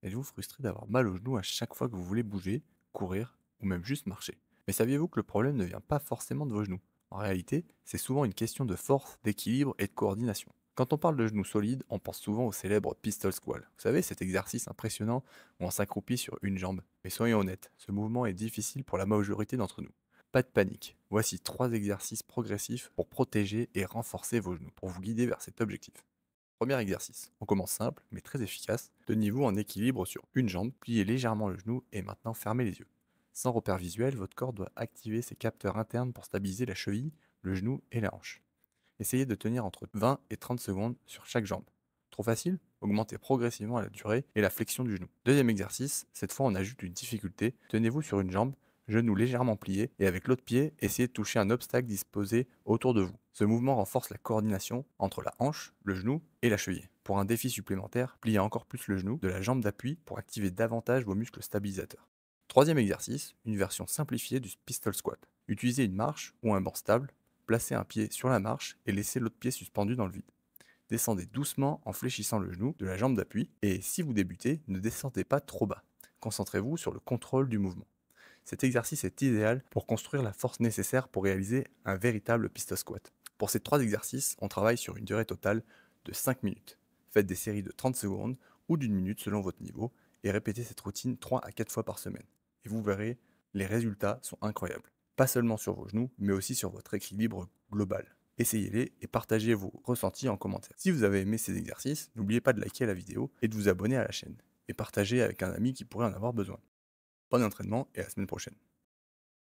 Êtes-vous frustré d'avoir mal aux genoux à chaque fois que vous voulez bouger, courir ou même juste marcher? Mais saviez-vous que le problème ne vient pas forcément de vos genoux? En réalité, c'est souvent une question de force, d'équilibre et de coordination. Quand on parle de genoux solides, on pense souvent au célèbre pistol squat. Vous savez, cet exercice impressionnant où on s'accroupit sur une jambe. Mais soyons honnêtes, ce mouvement est difficile pour la majorité d'entre nous. Pas de panique. Voici 3 exercices progressifs pour protéger et renforcer vos genoux, pour vous guider vers cet objectif. Premier exercice. On commence simple, mais très efficace. Tenez-vous en équilibre sur une jambe, pliez légèrement le genou et maintenant fermez les yeux. Sans repère visuel, votre corps doit activer ses capteurs internes pour stabiliser la cheville, le genou et la hanche. Essayez de tenir entre 20 et 30 secondes sur chaque jambe. Trop facile? Augmentez progressivement la durée et la flexion du genou. Deuxième exercice, cette fois on ajoute une difficulté. Tenez-vous sur une jambe, genou légèrement plié, et avec l'autre pied, essayez de toucher un obstacle disposé autour de vous. Ce mouvement renforce la coordination entre la hanche, le genou et la cheville. Pour un défi supplémentaire, pliez encore plus le genou de la jambe d'appui pour activer davantage vos muscles stabilisateurs. Troisième exercice, une version simplifiée du pistol squat. Utilisez une marche ou un banc stable, placez un pied sur la marche et laissez l'autre pied suspendu dans le vide. Descendez doucement en fléchissant le genou de la jambe d'appui et si vous débutez, ne descendez pas trop bas. Concentrez-vous sur le contrôle du mouvement. Cet exercice est idéal pour construire la force nécessaire pour réaliser un véritable pistol squat. Pour ces 3 exercices, on travaille sur une durée totale de 5 minutes. Faites des séries de 30 secondes ou d'une minute selon votre niveau et répétez cette routine 3 à 4 fois par semaine. Et vous verrez, les résultats sont incroyables. Pas seulement sur vos genoux, mais aussi sur votre équilibre global. Essayez-les et partagez vos ressentis en commentaire. Si vous avez aimé ces exercices, n'oubliez pas de liker la vidéo et de vous abonner à la chaîne. Et partagez avec un ami qui pourrait en avoir besoin. Bon entraînement et à la semaine prochaine.